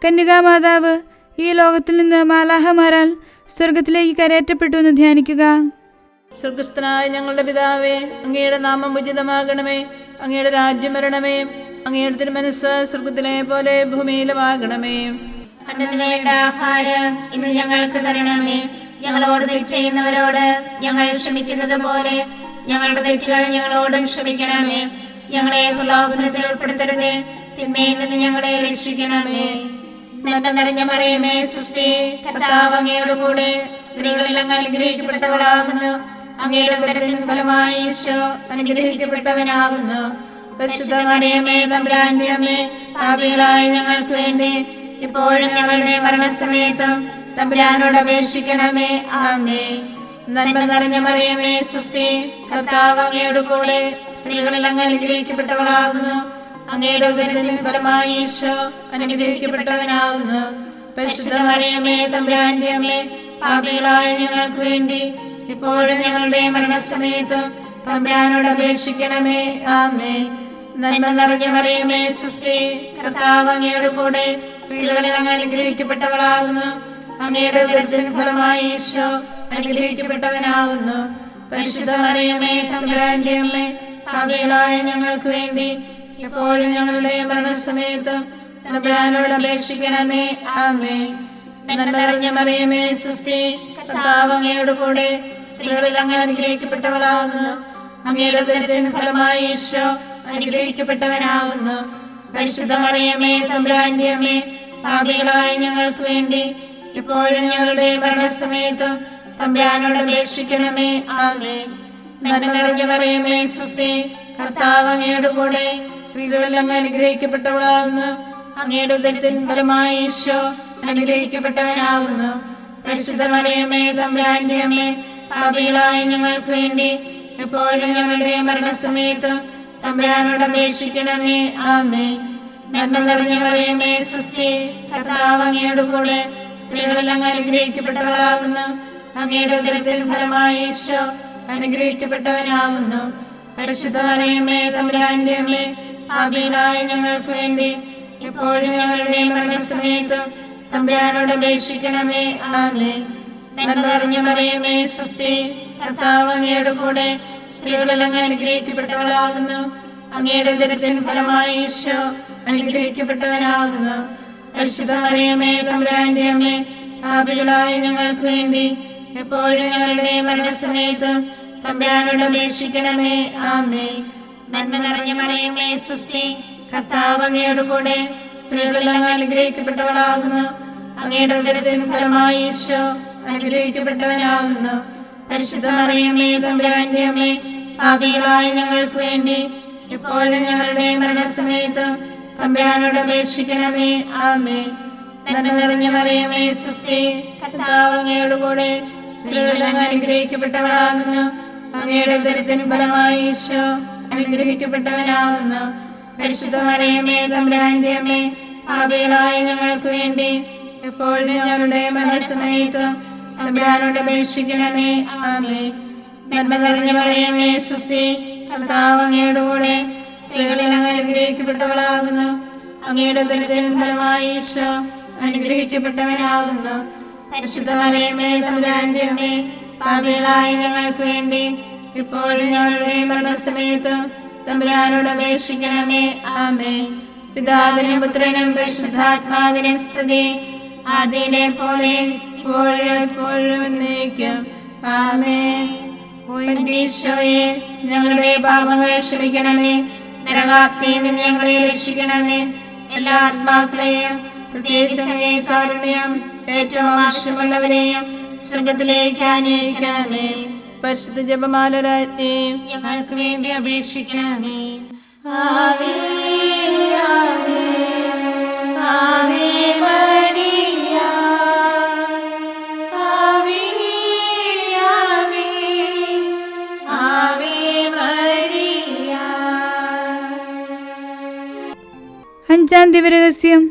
കന്യകാമാതാവ് ഈ ലോകത്തിൽ നിന്ന് മാലാഹമാരാൽ സ്വർഗത്തിലേക്ക് കരയേറ്റപ്പെട്ടു എന്ന് ധ്യാനിക്കുക. സ്വർഗസ്ഥനായ ഞങ്ങളുടെ പിതാവേ, അങ്ങയുടെ നാമം ഉചിതമാകണമേ, അങ്ങയുടെ രാജ്യം വരണമേ, അങ്ങയുടെ തിരുമനസ്സ് സ്വർഗത്തിലെ പോലെ ഭൂമിയിലുമാകണമേ. അന്നത്തിന് വേണ്ട ആഹാരം ഇന്ന് ഞങ്ങൾക്ക് തരണമേ. ഞങ്ങളോട് തെറ്റ് ചെയ്യുന്നവരോട് ഞങ്ങൾ ക്ഷമിക്കുന്നത് പോലെ ഞങ്ങളുടെ തെറ്റുകൾ ഞങ്ങളോടും ക്ഷമിക്കണമേ. ഞങ്ങളെ പ്രലോഭനത്തിൽ ഉൾപ്പെടുത്തരുതേ, തിന്മയിൽ നിന്ന് ഞങ്ങളെ രക്ഷിക്കണമേ. നന്മ നിറഞ്ഞ മറിയമേ, സ്വസ്തി, കർത്താവ് അങ്ങയോട് കൂടെ സ്ത്രീകളിൽ അങ്ങ് അനുഗ്രഹിക്കപ്പെട്ടവളാകുന്നു. അങ്ങയുടെ ഉദരത്തിൻ ഫലമായി ഈശോ അനുഗ്രഹിക്കപ്പെട്ടവനാകുന്നു. പരിശുദ്ധ മറിയമേ, തമ്പുരാന്റെ അമ്മേ, പാപികളായ ഞങ്ങൾക്ക് വേണ്ടി ഇപ്പോഴും ഞങ്ങളുടെ മരണസമയത്തും തമ്പുരാനോട് അപേക്ഷിക്കണമേ. ആമേൻ. നന്മ നിറഞ്ഞ മറിയമേ, സ്വസ്തി, കർത്താവ് അങ്ങയോട് കൂടെ സ്ത്രീകളിൽ അങ്ങ് അനുഗ്രഹിക്കപ്പെട്ടവളാകുന്നു. അങ്ങയുടെ ഉദരത്തിൻ ഫലമായി ഈശോ അനുഗ്രഹിക്കപ്പെട്ടവനാകുന്നു. പരിശുദ്ധ മറിയമേ, തമ്പുരാന്റെ അമ്മേ, പാപികളായ ഞങ്ങൾക്ക് വേണ്ടി ഇപ്പോഴും ഞങ്ങളുടെ മരണസമയത്തും തമ്പുരാനോട് അപേക്ഷിക്കണമേ. ആമേൻ. നന്മ നിറഞ്ഞ മറിയമേ, സ്വസ്തി, കർത്താവ് അങ്ങയോട് കൂടെ സ്ത്രീകളിൽ അങ്ങ് അനുഗ്രഹിക്കപ്പെട്ടവളാകുന്നു. അങ്ങയുടെ ഉദരത്തിൻ ഫലമായി ഈശോ അനുഗ്രഹിക്കപ്പെട്ടവനാകുന്നു. പരിശുദ്ധ മറിയമേ, തമ്പുരാന്റെ അമ്മേ, പാപികളായ ഞങ്ങൾക്ക് വേണ്ടി ഇപ്പോഴും ഞങ്ങളുടെ മരണസമയത്തും തമ്പുരാനോട് അപേക്ഷിക്കണമേ. ആമേൻ. നന്മ നിറഞ്ഞ മറിയമേ, സ്വസ്തി, കർത്താവ് അങ്ങയോട് കൂടെ സ്ത്രീകളിൽ അങ്ങ് അനുഗ്രഹിക്കപ്പെട്ടവളാകുന്നു. അങ്ങയുടെ ഉദരത്തിൻ ഫലമായി ഈശോ അനുഗ്രഹിക്കപ്പെട്ടവനാകുന്നു. പരിശുദ്ധ മറിയമേ, തമ്പുരാന്റെ അമ്മേ, പാപികളായ ഞങ്ങൾക്ക് വേണ്ടി ഇപ്പോഴും ഞങ്ങളുടെ മരണസമയത്തും തമ്പുരാനോട് അപേക്ഷിക്കണമേ. ആമേൻ. നന്മ നിറഞ്ഞ മറിയമേ, സ്വസ്തി, കർത്താവ് അങ്ങയോട് കൂടെ സ്ത്രീകളിൽ അങ്ങ് അനുഗ്രഹിക്കപ്പെട്ടവളാകുന്നു. അങ്ങയുടെ ഉദരത്തിൻ ഫലമായി ഈശോ അനുഗ്രഹിക്കപ്പെട്ടവനാകുന്നു. പരിശുദ്ധ മറിയമേ, തമ്പുരാന്റെ അമ്മേ, പാപികളായ ഞങ്ങൾക്ക് വേണ്ടി ഇപ്പോഴും ഞങ്ങളുടെ മരണസമയത്തും തമ്പുരാനോട് അപേക്ഷിക്കണമേ. ആമേൻ. നന്മ നിറഞ്ഞ മറിയമേ, സ്വസ്തി, കർത്താവ് അങ്ങയോട് കൂടെ സ്ത്രീകളിൽ അങ്ങ് അനുഗ്രഹിക്കപ്പെട്ടവളാകുന്നു. അങ്ങയുടെ ഉദരത്തിൻ ഫലമായി ഈശോ അനുഗ്രഹിക്കപ്പെട്ടവനാകുന്നു. പരിശുദ്ധ മറിയമേ, തമ്പുരാന്റെ അമ്മേ, പാപികളായ ഞങ്ങൾക്ക് വേണ്ടി ഇപ്പോഴും ഞങ്ങളുടെ മരണസമയത്തും തമ്പുരാനോട് അപേക്ഷിക്കണമേ. ആമേൻ. നന്മ നിറഞ്ഞ മറിയമേ, സ്വസ്തി, കർത്താവ് അങ്ങയോട് കൂടെ സ്ത്രീകളിൽ അങ്ങ് അനുഗ്രഹിക്കപ്പെട്ടവളാകുന്നു. അങ്ങയുടെ ഉദരത്തിൻ ഫലമായി ഈശോ അനുഗ്രഹിക്കപ്പെട്ടവനാകുന്നു. പരിശുദ്ധ മറിയമേ, തമ്പുരാന്റെ അമ്മേ, പാപികളായ ഞങ്ങൾക്ക് വേണ്ടി എപ്പോഴും ഞങ്ങളുടെ മരണസമയത്ത് തമ്പുരാനോട് അപേക്ഷിക്കണമേ. ആമേൻ. നന്മ നിറഞ്ഞ മറിയമേ, സ്വസ്തി, കർത്താവ് അങ്ങയോട് കൂടെ സ്ത്രീകളിൽ അങ്ങ് അനുഗ്രഹിക്കപ്പെട്ടവളാകുന്നു. അങ്ങയുടെ ഉദരത്തിൻ ഫലമായി ഈശോ അനുഗ്രഹിക്കപ്പെട്ടവനാകുന്നു. പരിശുദ്ധ മറിയമേ, തമ്പുരാന്റെ അമ്മേ, പാപികളായ ഞങ്ങൾക്ക് വേണ്ടി എപ്പോഴും ഞങ്ങളുടെ മരണസമയത്ത് തമ്പുരാനോട് അപേക്ഷിക്കണമേ. ആമേൻ. നന്മ നിറഞ്ഞ മറിയമേ, സ്വസ്തി, കർത്താവ് അങ്ങയോട് കൂടെ സ്ത്രീകളിൽ അങ്ങ് അനുഗ്രഹിക്കപ്പെട്ടവളാകുന്നു. അങ്ങയുടെ ഉദരത്തിൻ ഫലമായി ഈശോ അനുഗ്രഹിക്കപ്പെട്ടവനാകുന്നു. പരിശുദ്ധ മറിയമേ, തമ്പുരാന്റെ അമ്മേ, പാപികളായ ഞങ്ങൾക്ക് വേണ്ടി എപ്പോഴും ഞങ്ങളുടെ മരണസമയത്ത് തമ്പുരാനോട് അപേക്ഷിക്കണമേ. ആമേൻ. നന്മ നിറഞ്ഞ മറിയമേ, സ്വസ്തി, കർത്താവ് അങ്ങയോട് കൂടെ സ്ത്രീകളിൽ അങ്ങ് അനുഗ്രഹിക്കപ്പെട്ടവളാകുന്നു. അങ്ങയുടെ ഉദരത്തിൻ ഫലമായി ഈശോ അനുഗ്രഹിക്കപ്പെട്ടവനാകുന്നു. പരിശുദ്ധ മറിയമേ, തമ്പുരാന്റെ അമ്മേ, പാപികളായ ഞങ്ങൾക്ക് വേണ്ടി ഇപ്പോഴും ഞങ്ങളുടെ മരണസമയത്ത് തമ്പുരാനോട് അപേക്ഷിക്കണമേ. ആമേൻ. പിതാവിനും പുത്രനും പരിശുദ്ധാത്മാവിനും സ്തുതി, ആദിയിലെ പോലെ ഇപ്പോഴും എപ്പോഴും എന്നേക്കും. ആമേൻ. ഈശോയെ, ഞങ്ങളുടെ പാപങ്ങൾ ക്ഷമിക്കണമേ. നരകാഗ്നിയിൽ നിന്ന് ഞങ്ങളെ രക്ഷിക്കണമേ. എല്ലാ ആത്മാക്കളെയും, പ്രത്യേകിച്ച് അങ്ങേ കാരുണ്യം ഏറ്റവും ആവശ്യമുള്ളവരെയും സ്വർഗത്തിലേക്ക് ആനയിക്കണമേ. പരിശുദ്ധ ജപമാല രാജ്ഞി, ഞങ്ങൾക്ക് വേണ്ടി അപേക്ഷിക്കണമേ. ആവേ ആവേ ആവേ മരിയ, ആവേ ആവേ ആവേ മരിയ. അഞ്ചാം ദിവരഹസ്യം.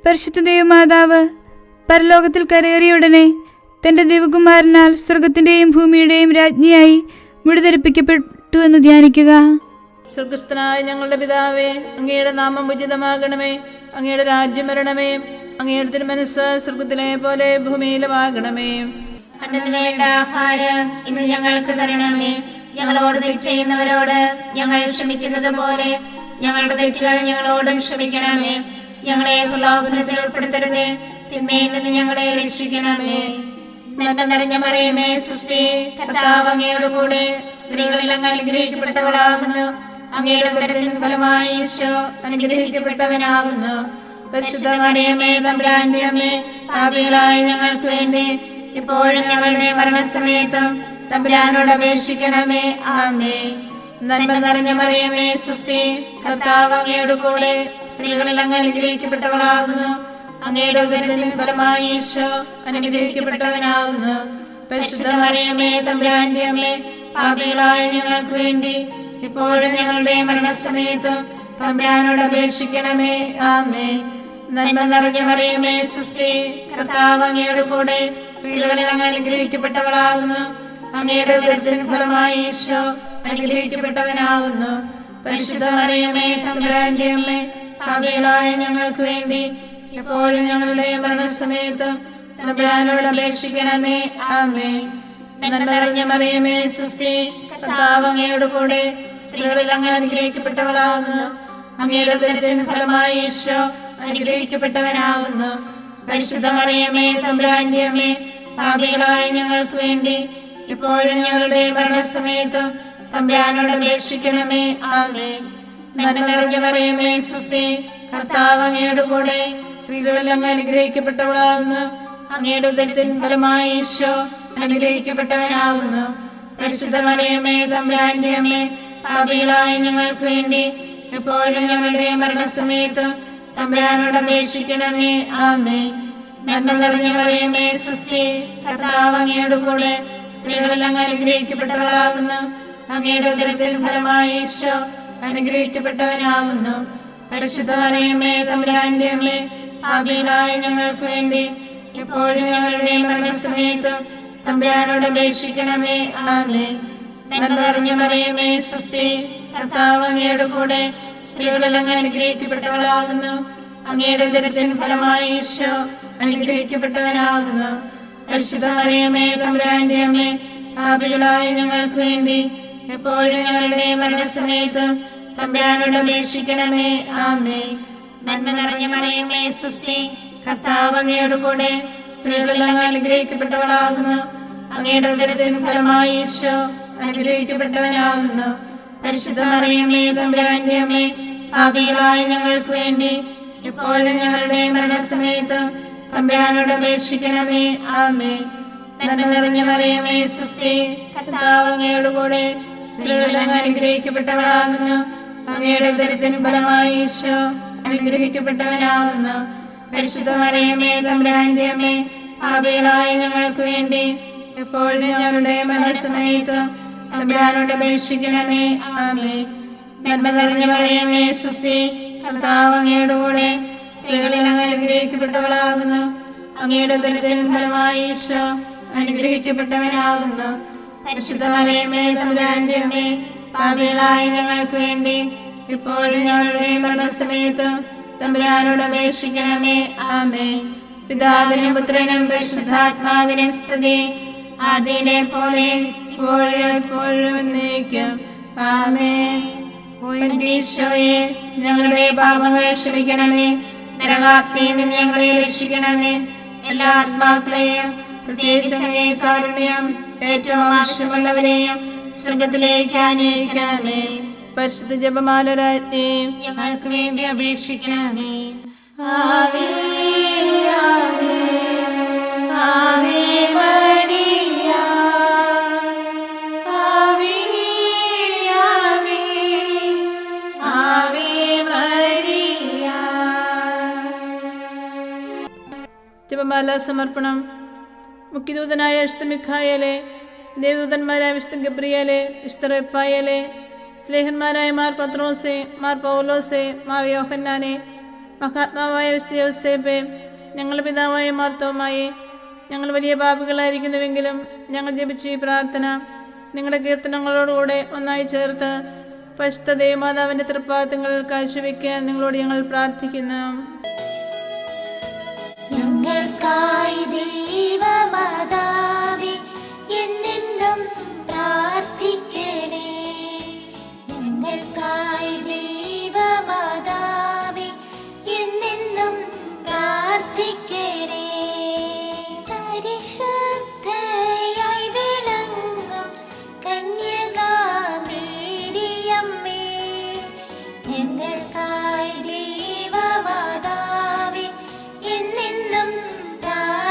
പരിശുദ്ധ ദൈവമാതാവ് പരലോകത്തിൽ കരയേറിയുടനെ തന്റെ ദൈവകുമാരനാൽ സ്വർഗത്തിന്റെയും ഭൂമിയുടെയും രാജ്ഞിയായി മുടിധരിപ്പിക്കപ്പെട്ടു എന്ന് ധ്യാനിക്കുക. സ്വർഗസ്ഥനായ ഞങ്ങളുടെ പിതാവേ, അങ്ങയുടെ നാമം ഉചിതമാകണമേ. അങ്ങയുടെ രാജ്യം വരണമേ. അങ്ങയുടെ തിരുമനസ്സ് സ്വർഗത്തിലെ പോലെ ഭൂമിയിലുമാകണമേ. അന്നു വേണ്ട ആഹാരം ഇന്ന് ഞങ്ങൾക്ക് തരണമേ. ഞങ്ങളോട് തെറ്റ് ചെയ്യുന്നവരോട് ഞങ്ങൾ ക്ഷമിക്കുന്നത് പോലെ ഞങ്ങളുടെ തെറ്റുകൾ ഞങ്ങളോടും ക്ഷമിക്കണമേ. ഞങ്ങളെ പ്രലോഭനത്തിൽ ഉൾപ്പെടുത്തരുതേ, തിന്മയിൽ നിന്ന് ഞങ്ങളെ രക്ഷിക്കണമേ. നന്മ നിറഞ്ഞ മറിയമേ, സ്വസ്തി, കർത്താവ് അങ്ങയോട് കൂടെ സ്ത്രീകളിൽ അങ്ങ് അനുഗ്രഹിക്കപ്പെട്ടവളാകുന്നു. അങ്ങയുടെ ഉദരത്തിൻ ഫലമായി ഈശോ അനുഗ്രഹിക്കപ്പെട്ടവനാകുന്നു. പരിശുദ്ധ മറിയമേ, തമ്പുരാന്റെ അമ്മേ, പാപികളായ ഞങ്ങൾക്ക് വേണ്ടി ഇപ്പോഴും ഞങ്ങളുടെ മരണസമയത്തും തമ്പുരാനോട് അപേക്ഷിക്കണമേ. ആമേൻ. നന്മ നിറഞ്ഞ മറിയമേ, സ്വസ്തി, കർത്താവ് അങ്ങയോട് കൂടെ സ്ത്രീകളിൽ അങ്ങ് അനുഗ്രഹിക്കപ്പെട്ടവളാകുന്നു. അങ്ങയുടെ ഉദരത്തിൻ ഫലമായി ഈശോ അനുഗ്രഹിക്കപ്പെട്ടവനാകുന്നു. പരിശുദ്ധ മറിയമേ, തമ്പുരാന്റെ അമ്മേ, പാപികളായ ഞങ്ങൾക്ക് വേണ്ടി ഇപ്പോഴും ഞങ്ങളുടെ മരണസമയത്തും തമ്പുരാനോട് അപേക്ഷിക്കണമേ. ആമേൻ. നന്മ നിറഞ്ഞ മറിയമേ, സ്വസ്തി, കർത്താവ് അങ്ങയോട് കൂടെ സ്ത്രീകളിൽ അങ്ങ് അനുഗ്രഹിക്കപ്പെട്ടവളാകുന്നു. അങ്ങയുടെ ഉദരത്തിൻ ഫലമായി ഈശോ അനുഗ്രഹിക്കപ്പെട്ടവനാകുന്നു. പരിശുദ്ധ മറിയമേ, തമ്പുരാന്റെ അമ്മേ, പാപികളായ ഞങ്ങൾക്ക് വേണ്ടി എപ്പോഴും ഞങ്ങളുടെ മരണസമയത്തും തമ്പുരാനോട് അപേക്ഷിക്കണമേ. ആമേൻ. നന്മ നിറഞ്ഞ മറിയമേ, സ്വസ്തി, കർത്താവ് അങ്ങയോട് കൂടെ സ്ത്രീകളിൽ അങ്ങ് അനുഗ്രഹിക്കപ്പെട്ടവളാകുന്നു. അങ്ങയുടെ ഉദരത്തിൻ ഫലമായി ഈശോ അനുഗ്രഹിക്കപ്പെട്ടവനാകുന്നു. പരിശുദ്ധ മറിയമേ, തമ്പുരാന്റെ അമ്മേ, പാപികളായ ഞങ്ങൾക്ക് വേണ്ടി ഇപ്പോഴും ഞങ്ങളുടെ മരണസമയത്തും തമ്പുരാനോട് അപേക്ഷിക്കണമേ. ആമേൻ. നന്മ നിറഞ്ഞ മറിയമേ, സ്വസ്തി, കർത്താവ് അങ്ങയോട് കൂടെ സ്ത്രീകളിൽ അങ്ങ് അനുഗ്രഹിക്കപ്പെട്ടവളാകുന്നു. അങ്ങയുടെ ഉദരത്തിൻ ഫലമായി ഈശോ അനുഗ്രഹിക്കപ്പെട്ടവനാകുന്നു. പരിശുദ്ധ മറിയമേ, തമ്പുരാന്റെ അമ്മേ, പാപികളായ ഞങ്ങൾക്ക് വേണ്ടി എപ്പോഴും ഞങ്ങളുടെ മരണസമയത്തും തമ്പുരാനോട് അപേക്ഷിക്കണമേ. ആമേൻ. നന്മ നിറഞ്ഞ മറിയമേ, സ്വസ്തി, കർത്താവ് അങ്ങയോട് കൂടെ സ്ത്രീകളിൽ അങ്ങ് അനുഗ്രഹിക്കപ്പെട്ടവളാകുന്നു. അങ്ങയുടെ ഉദരത്തിൻ ഫലമായി ഈശോ അനുഗ്രഹിക്കപ്പെട്ടവനാകുന്നു. പരിശുദ്ധ മറിയമേ, തമ്പുരാന്റെ അമ്മേ, പാപികളായ ഞങ്ങൾക്ക് വേണ്ടി എപ്പോഴും ഞങ്ങളുടെ മരണസമയത്തും തമ്പുരാനോട് അപേക്ഷിക്കണമേ. ആമേൻ. നന്മ നിറഞ്ഞ മറിയമേ, സ്വസ്തി, കർത്താവ് അങ്ങയോട് കൂടെ സ്ത്രീകളിൽ അങ്ങ് അനുഗ്രഹിക്കപ്പെട്ടവളാകുന്നു. അങ്ങയുടെ ഉദരത്തിൻ ഫലമായി ഈശോ അനുഗ്രഹിക്കപ്പെട്ടവനാകുന്നു. പരിശുദ്ധ മറിയമേ, തമ്പുരാന്റെ അമ്മേ, പാപികളായ ഞങ്ങൾക്ക് വേണ്ടി എപ്പോഴും ഞങ്ങളുടെ മരണസമയത്ത് തമ്പുരാനോട് അപേക്ഷിക്കണമേ. ആമേൻ. നന്മ നിറഞ്ഞ മറിയമേ സ്വസ്തി, കർത്താവ് അങ്ങയോട് കൂടെ സ്ത്രീകളിൽ അങ്ങ് അനുഗ്രഹിക്കപ്പെട്ടവളാകുന്നു. അങ്ങയുടെ ഉദരത്തിൻ ഫലമായി ഈശോ അനുഗ്രഹിക്കപ്പെട്ടവനാകുന്നു. പരിശുദ്ധ മറിയമേ തമ്പുരാന്റെ അമ്മേ, പാപികളായ ഞങ്ങൾക്ക് വേണ്ടി എപ്പോഴും ഞങ്ങളുടെ മരണസമയത്ത് തമ്പുരാനോട് അപേക്ഷിക്കണമേ. ആമേൻ. നന്മ നിറഞ്ഞ മറിയമേ സ്വസ്തി, കർത്താവ് അങ്ങയോട് കൂടെ സ്ത്രീകളിൽ അങ്ങ് അനുഗ്രഹിക്കപ്പെട്ടവളാകുന്നു. അങ്ങയുടെ ഉദരത്തിൻ ഫലമായി ഈശോ അനുഗ്രഹിക്കപ്പെട്ടവനാകുന്നു. പരിശുദ്ധ മറിയമേ തമ്പുരാന്റെ അമ്മേ, പാപികളായ ഞങ്ങൾക്ക് വേണ്ടി എപ്പോഴും ഞങ്ങളുടെ മരണസമയത്ത് തമ്പുരാനോട് അപേക്ഷിക്കണമേ. ആമേൻ. നന്മ നിറഞ്ഞ മറിയമേ സ്വസ്തി, കർത്താവ് അങ്ങയോട് കൂടെ സ്ത്രീകളിൽ അങ്ങ് അനുഗ്രഹിക്കപ്പെട്ടവളാകുന്നു. അങ്ങയുടെ ഉദരത്തിൻ ഫലമായി ഈശോ അനുഗ്രഹിക്കപ്പെട്ടവനാകുന്നു. പരിശുദ്ധ മറിയമേ തമ്പുരാന്റെ അമ്മേ, പാപികളായ ഞങ്ങൾക്ക് വേണ്ടി ഇപ്പോഴും ഞങ്ങളുടെ മരണസമയത്ത് തമ്പുരാനോട് അപേക്ഷിക്കണമേ. ആമേൻ. പിതാവിനും പുത്രനും പരിശുദ്ധാത്മാവിനും സ്തുതി, ആദിയിലെ പോലെ ഇപ്പോഴും എപ്പോഴും എന്നേക്കും. ആമേൻ. ഈശോയെ, ഞങ്ങളുടെ പാപങ്ങൾ ക്ഷമിക്കണമേ. നരകാഗ്നിയിൽ നിന്ന് ഞങ്ങളെ രക്ഷിക്കണമേ. എല്ലാ ആത്മാക്കളെയും പ്രത്യേകിച്ച് അങ്ങേ കാരുണ്യം ഏറ്റവും ആവശ്യമുള്ളവരെയും സ്വർഗത്തിലേക്ക് ആനയിക്കണമേ. പരിശുദ്ധ ജപമാല രാജ്ഞി ഞങ്ങൾക്ക് വേണ്ടി അപേക്ഷിക്കണമേ. ആവേ ആവേ ആവേ മരിയ, ആവേ ആവേ ആവേ മരിയ. ജപമാല സമർപ്പണം. മുഖ്യദൂതനായ വിശുദ്ധ മിഖായേലെ, ദേവദൂതന്മാരായ വിശുദ്ധ ഗബ്രിയേലെ, വിശുദ്ധ റഫായേലെ, സ്ലേഹന്മാരായ മാർ പത്രോസെ, മാർ പൗലോസെ, മാർ യോഹന്നാനെ, മഹാത്മാവായ വിശുദ്ധ യോസേപ്പെ, ഞങ്ങളുടെ പിതാവായ മാർ തോമായെ, ഞങ്ങൾ വലിയ പാപികളായിരിക്കുന്നുവെങ്കിലും ഞങ്ങൾ ജപിച്ച ഈ പ്രാർത്ഥന നിങ്ങളുടെ കീർത്തനങ്ങളോടുകൂടെ ഒന്നായി ചേർത്ത് പരിശുദ്ധ ദേവമാതാവിൻ്റെ തൃപ്പാദങ്ങളിൽ കാഴ്ചവെക്കാൻ നിങ്ങളോട് ഞങ്ങൾ പ്രാർത്ഥിക്കുന്നു. ഞങ്ങൾക്കായി ദൈവമാതാവേ എന്നെന്നും പ്രാർത്ഥിക്കണേ. ഞങ്ങൾക്കായി ദൈവമാതാവേ എന്നെന്നും പ്രാർത്ഥിക്കണേ. പരിശുദ്ധയായി വിളങ്ങും കന്യകാമേരിയമ്മേ, ഞങ്ങൾക്കായി ദൈവമാതാവേ എന്നെന്നും പ്രാർത്ഥിക്കണേ.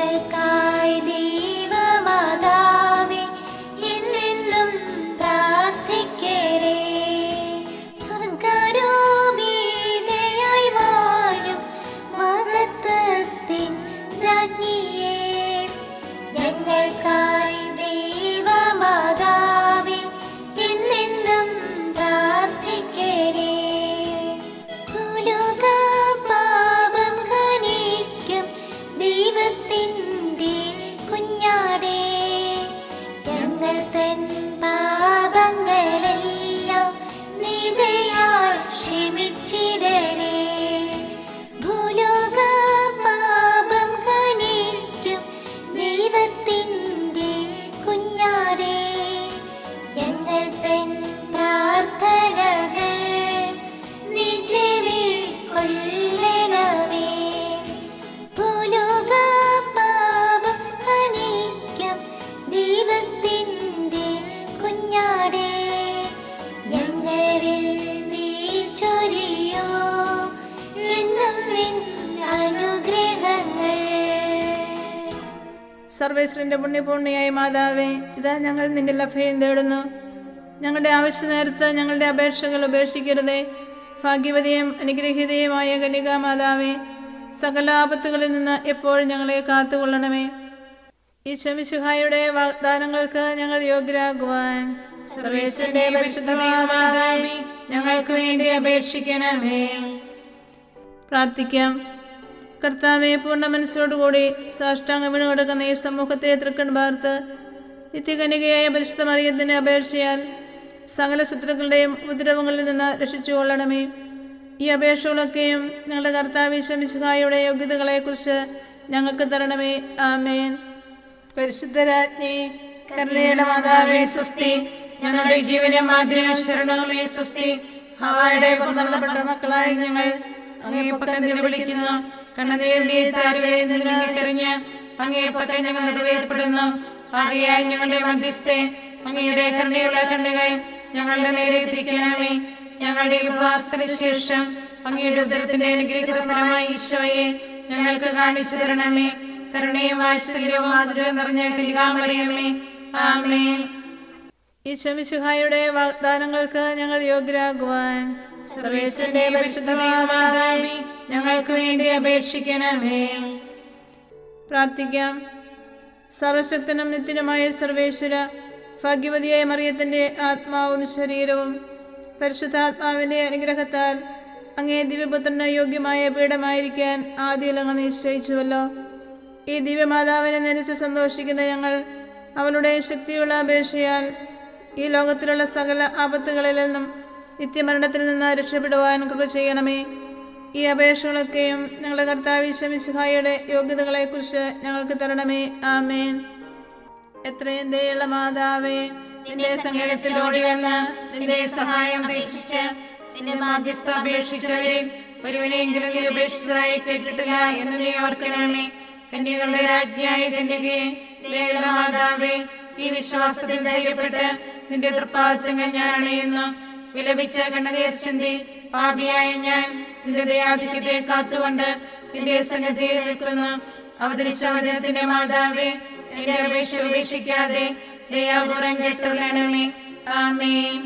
ഞങ്ങൾക്കായി ദൈവമാതാവേ എന്നെന്നും പ്രാർത്ഥിക്കണേ. സ്വർഗ്ഗാരോപിതയായി വാഴും മഹത്വത്തിൻ രാജ്ഞിയേ, ഞങ്ങൾക്കായി ദൈവമാതാവേ എന്നെന്നും പ്രാർത്ഥിക്കണേ. പാപം ഖനിക്കും ദൈവത്തിൻ്റെ കുഞ്ഞാടേ, ഞങ്ങൾ തൻ പാപങ്ങളെല്ലാം നിദയാൽ ക്ഷമിച്ചിടണേ. ഭൂലോക പാപം ഖനിക്കും ദൈവത്തിൻ്റെ കുഞ്ഞാടേ, ഞങ്ങൾ തൻ പ്രാർത്ഥനകൾ നീ ചെവിക്കൊള്ളണമേ. ഭൂലോക പാപം ഖനിക്കും ദൈവത്തിൻ്റെ കുഞ്ഞാടേ, ഞങ്ങളിൽ നീ ചൊരിയോ എന്നും നിൻ അനുഗ്രഹങ്ങൾ. സർവേശ്വരന്റെ പുണ്യപൂർണിയായ മാതാവേ, ഇതാ ഞങ്ങൾ നിന്റെ അഭയം തേടുന്നു. ഞങ്ങളുടെ ആവശ്യ നേരത്ത് ഞങ്ങളുടെ അപേക്ഷകൾ ഉപേക്ഷിക്കരുതേ. ഭാഗ്യവതിയും അനുഗ്രഹീതയുമായ കന്യകാമാതാവേ, സകല ആപത്തുകളിൽ നിന്ന് എപ്പോഴും ഞങ്ങളെ കാത്തുകൊള്ളണമേ. ഈശോ മിശിഹായുടെ വാഗ്ദാനങ്ങൾക്ക് ഞങ്ങൾ യോഗ്യരാകുവാൻ സർവേശ്വരന്റെ പരിശുദ്ധ മാതാവേ, ഞങ്ങൾക്ക് വേണ്ടി അപേക്ഷിക്കണമേ. പ്രാർത്ഥിക്കാം. കർത്താവെ, പൂർണ്ണ മനസ്സോടുകൂടി സാഷ്ടാംഗം വീണ് കൊടുക്കുന്ന ഈ സമൂഹത്തെ തൃക്കൺ പാർത്ത് നിത്യകന്യകയായ പരിശുദ്ധ മറിയത്തിന്റെ അപേക്ഷയാൽ സകല ശത്രുക്കളുടെയും ഉപദ്രവങ്ങളിൽ നിന്ന് രക്ഷിച്ചുകൊള്ളണമേ. ഈ അപേക്ഷകളൊക്കെയും ഞങ്ങളുടെ കർത്താവ് ഈശോ മിശിഹായുടെ യോഗ്യതകളെക്കുറിച്ച് ഞങ്ങൾക്ക് തരണമേ. ആമേൻ. പരിശുദ്ധരാജ്ഞി, കരുണയുടെ മാതാവേ സ്വസ്തി. ഞങ്ങളുടെ ജീവനും മാതിരിയും ശരണവുമേ സ്വസ്തി. ഹവ്വായുടെ പുറന്തള്ളപ്പെട്ട മക്കളായി ഞങ്ങൾ അങ്ങേ പക്കം നിലവിളിക്കുന്നു. കണ്ണുനീരിന്റെ താരുവരെ നിന്നിറങ്ങി അങ്ങേ പക്കം ഞങ്ങൾ നിറവേർപ്പെടുന്നു. ആകയാൽ ഞങ്ങളുടെ മധ്യസ്ഥെ അങ്ങയുടെ കരുണയുള്ള കണ്ണുകൾ ഞങ്ങളുടെ നേരെ തിരിക്കണമേ. ഞങ്ങളുടെ ഉപവാസത്തിന് ശേഷം അങ്ങയുടെ ഉദരത്തിന്റെ അനുഗ്രഹിത ഫലമായി ഈശോയെ ഞങ്ങൾക്ക് കാണിച്ചു തരണമേ. കരുണയും വാത്സല്യവും മാധുര്യവും നിറഞ്ഞ കന്യകാമറിയമേ, ആമേൻ. ഈശോ മിശിഹായുടെ വാഗ്ദാനങ്ങൾക്ക് ഞങ്ങൾ യോഗ്യരാകുവാൻ സർവേശ്വരന്റെ പരിശുദ്ധ മാതാവേ, ഞങ്ങൾക്ക് വേണ്ടി അപേക്ഷിക്കണമേ. പ്രാർത്ഥിക്കാം. സർവശക്തനും നിത്യനുമായ സർവേശ്വര, ഭാഗ്യവതിയായ മറിയത്തിന്റെ ആത്മാവും ശരീരവും പരിശുദ്ധാത്മാവിന്റെ അനുഗ്രഹത്താൽ അങ്ങേ ദിവ്യപുത്രന് യോഗ്യമായ പീഠമായിരിക്കാൻ ആദ്യം അങ്ങ് നിശ്ചയിച്ചുവല്ലോ. ഈ ദിവ്യമാതാവിനെ നനച്ച് സന്തോഷിക്കുന്ന ഞങ്ങൾ അവളുടെ ശക്തിയുള്ള അപേക്ഷയാൽ ഈ ലോകത്തിലുള്ള സകല ആപത്തുകളിൽ നിന്നും നിത്യമരണത്തിൽ നിന്ന് രക്ഷപ്പെടുവാൻ കൃപ ചെയ്യണമേ. ഈ അപേക്ഷകളൊക്കെയും ഞങ്ങളുടെ കർത്താവ് ഈശോ മിശിഹായുടെ യോഗ്യതകളെക്കുറിച്ച് ഞങ്ങൾക്ക് തരണമേ. ആമേൻ. എത്രയും ദയുള്ള മാതാവേ, നിന്റെ സങ്കേതത്തിൽ ഓടി വന്ന് നിന്റെ സഹായം അപേക്ഷിച്ച് നിന്റെ മാധ്യസ്ഥ അപേക്ഷിച്ചവരിൽ ഒരുവനെങ്കിലും നീ ഉപേക്ഷിച്ചതായി കേട്ടിട്ടില്ല എന്ന് നീ ഓർക്കണമേ. കന്യകളുടെ രാജ്ഞിയായ കന്യകയെ, ദയുള്ള മാതാവേ, ഈ വിശ്വാസത്തിൽ ധൈര്യപ്പെട്ട് നിന്റെ തൃപ്പാദത്തങ്ങൾ ഞാൻ അണയുന്നു. വിലപിച്ച കണ്ണുനീർ ചിന്തി പാപിയായ ഞാൻ നിന്റെ ദയാധിക്യത്തെ കാത്തുകൊണ്ട് നിന്റെ സന്നിധിയിൽ നിൽക്കുന്നു. അവതരിച്ച വചനത്തിന്റെ മാതാവേ, എന്റെ അപേക്ഷ ഉപേക്ഷിക്കാതെ ദയാപൂർവം കേട്ടുകൊള്ളണമേ. ആമേൻ.